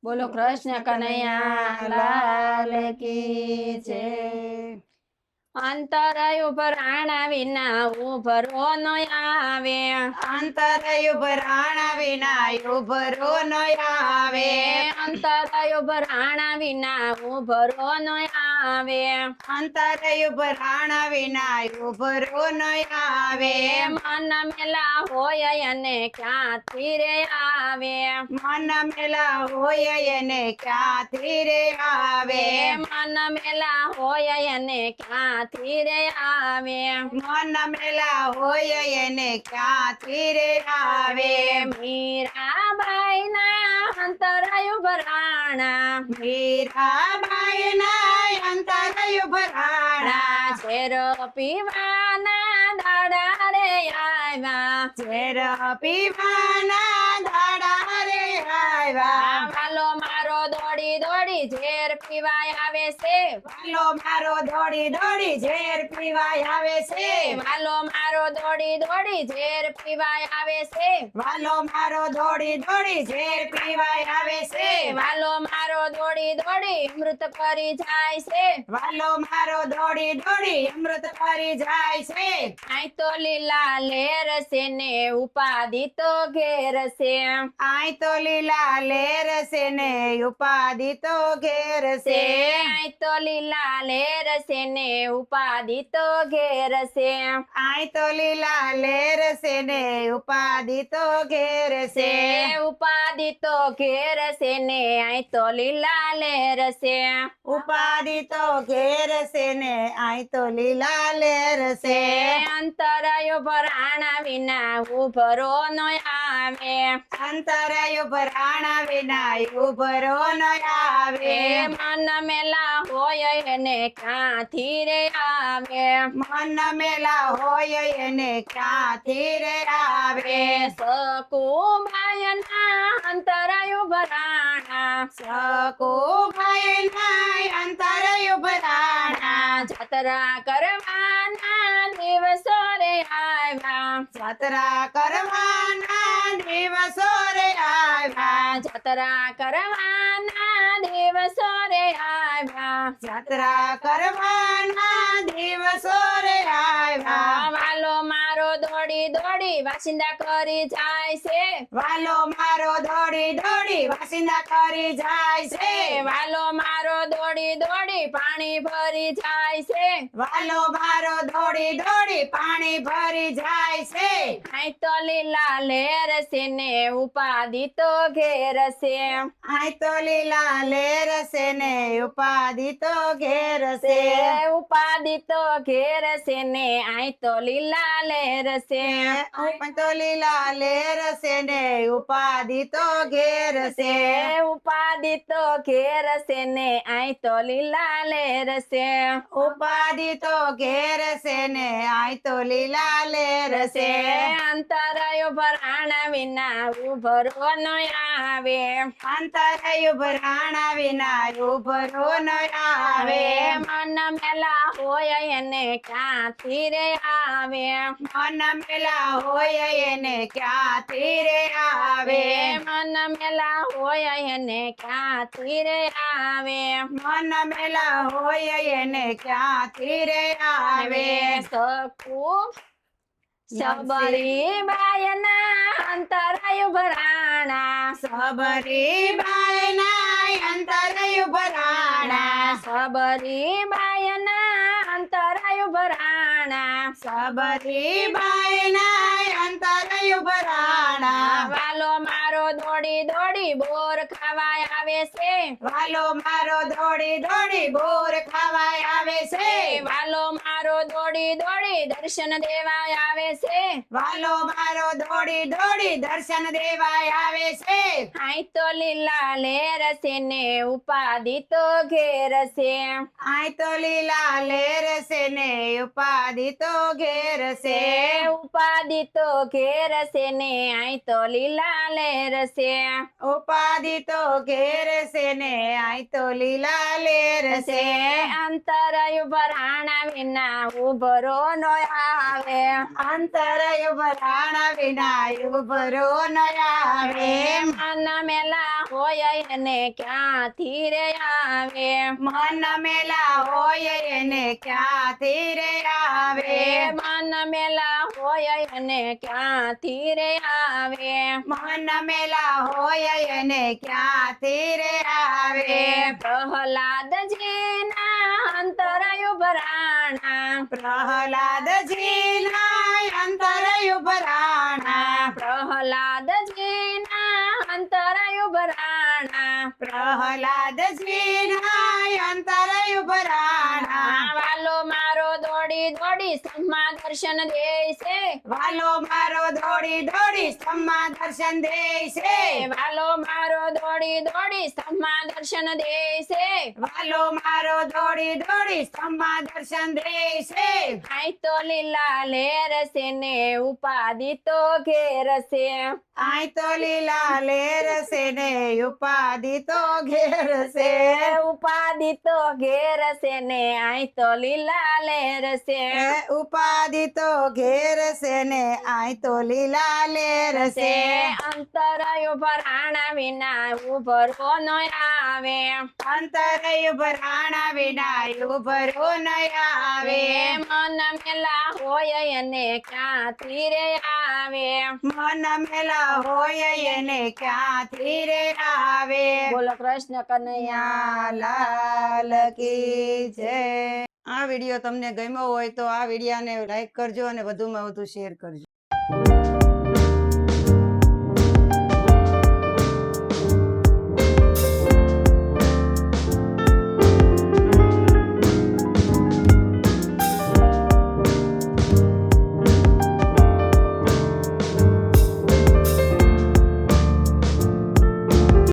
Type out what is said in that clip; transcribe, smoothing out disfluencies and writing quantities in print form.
બોલો કૃષ્ણ કનૈયા લાલ કી જય। અંતરય ભરાણા વિના ઉભરો ન આવે, અંતરય ભરાણા વિના ઉભરો ન આવે, અંતરય ભરાણા વિના ઉભરો ન આવે, અંતરય ભરાણા વિના ઉભરો ન આવે, મન મેલા હોય અને ક્યાંથી રે આવે, મન મેલા હોય એને ક્યાંથી રે આવે, મન મેલા હોય અને ક્યાંથી રે આવે, મન મેલા હોય એને ક્યાંથી રે આવે, મીરાબાઈ ના અંતરય ભરાણા, મીરાબાઈ ના અંતરય ભરાણા, ઝેર પીવાના દાડા રે આવ્યા, ઝેર પીવાના દાડા રે આવ્યા, વાલો મારો દોડી દોડી ઝેર પીવાય આવે છે, વાલો મારો દોડી દોડી ઝેર પીવાય આવે છે, વાલો મારો દોડી દોડી ઝેર પીવાય આવે છે, વાલો મારો દોડી દોડી ઝેર પીવાય આવે છે, વાલો મારો દોડી દોડી અમૃત કરી જાય છે, વાલો મારો દોડી દોડી અમૃત કરી જાય છે, આઈ તો લીલા લેર છે ને ઉપાધિ તો ઘેર છે, આય તો લીલા લેર છે ને ઉપાધિ તો ઘેર છે, આઈ તો લીલા લેર છે ને ઉપાધિ તો ઘેર છે, આય તો લીલા લેર છે ને ઉપાધિ તો ઘેર છે, ઉપાધિ તો ઘેર છે ને આઈ તો લીલા લેર છે, ઉપાધિ તો ઘેર છે ને આય તો લીલા લેર છે, અંતરય ભરાણા વિના ઉભરો ન આવે, અંતરય ભરાણા વિના ઉભરો ન આવે, મન મેલા હોય એને ક્યાંથી રે આવે, મન મેલા હોય એને ક્યાંથી રે આવે, સકુબાયના અંતરય ભરાણા, સકુભાઈ ના અંતરય ભરાણા, જાત્રા કરવાના દિવસો રે આવ્યા, જાત્રા કરવાના દિવસો રે આવ્યા, જાત્રા કરવાના દિવસો રે આવ્યા, જાત્રા કરવાના દિવસો રે આવ્યા, વાલો મારો દોડી દોડી વાસિંદા કરી જાય છે, વાલો મારો દોડી દોડી વાસિંદા કરી જાય છે, વાલો મારો દોડી દોડી પાણી ભરી જાય છે, વાલો મારો દોડી દોડી પાણી ભરી જાય છે, આઈ તો લીલા લેર છે ને ઉપાધિ તો ઘેર છે, આય તો લીલા લેર છે ને ઉપાધિ તો ઘેર છે, ઉપાધિ તો ઘેર છે ને આઈ તો લીલા લેર છે, આય તો લીલા લેર છે ને ઉપાધિ તો ઘેર છે, ઉપાધિ તો ઘેર છે ને આઈ તો લીલા લેર છે, ઉપાધિ તો ઘેર છે ને આય તો લીલા લેર છે, અંતરય ભરાણા વિના ઉભરો ન આવે, અંતરય ભરાણા વિના ઉભરો ન આવે, મન મેલા હોય એને ક્યાંથી રે આવે, મન મેલા હોય એને ક્યાંથી રે આવે, મન મેલા હોય એને ક્યાંથી રે આવે, મન મેલા હોય એને ક્યાંથી રે આવે, સકુ સબરી બાયના અંતરય ભરાણા, સબરી બાઈ ના અંતરય ભરાણા, સબરી બાયના અંતરય ભરાણા, સબરી બાઈ ના અંતરય ભરાણા, વાલો મારો દોડી દોડી બોર ખાવાય આવે છે, વાલો મારો દોડી દોડી બોર ખાવાય આવે છે, વાલો મારો દોડી દોડી દર્શન દેવાય આવે છે, વાલો મારો દોડી દોડી દર્શન દેવાય આવે છે, આઈ તો લીલા લેર છે ને ઉપાધિ તો ઘેર છે, આય તો લીલા લેર છે ને ઉપાધિ તો ઘેર છે, ઉપાધિ તો ઘેર છે ને આઈ તો લીલા લેર છે, ઉપાધિ તો ઘેર છે ને આય તો લીલા લેર છે, અંતરય ભરાણા વિના ઉભરો ન આવે, અંતરય ભરાણા વિના ઉભરો ન આવે, મન મેલા હોય એને ક્યાંથી રે આવે મન મેલા હોય એને ક્યાંથી રે આવે મન મેલા હોય એને ક્યાંથી રે આવે મન મેલા હોય એને ક્યાંથી રે આવે પ્રહલાદજી ના અંતરયુ ભરાણા પ્રહલાદજી ના અંતર ઉભરાણા પ્રહલાદજી ના અંતરયુ ભરાણા પ્રહલાદજી ના અંતર ઉભરાણા વાલો મારો દોડી દોડી સ્તંભમાં દર્શન દેશે વાલો મારો દોડી દોડી સ્તંભમાં દર્શન દેશે વાલો મારો દોડી દોડી સ્તંભમાં દર્શન દેશે વાલો મારો દોડી દોડી સ્તંભમાં દર્શન દેશે આઈ તો લીલા લેરસે ને ઉપાધિ તો ઘેરશે આય તો લીલા લેરસે ને ઉપાધિ તો ઘેરશે ઉપાધિ તો ઘેરશે ને આઈ તો લીલા લેરશે ઉપાધિ તો ઘેરશે ને આય તો લીલા લેરશે અંતરયુ ભરાણા વિના ઉભરો ન આવે અંતર ઉભરાણા વિના ઉભરો ન આવે મન મેલા હોય એને ક્યાંથી રે આવે મન મેલા હોય એને ક્યાંથી રે આવે બોલો કૃષ્ણ કનૈયા લાલ કી જય. આ વિડીયો તમને ગમ્યો હોય તો આ વિડીયોને લાઈક કરજો અને વધુમાં વધુ શેર કરજો.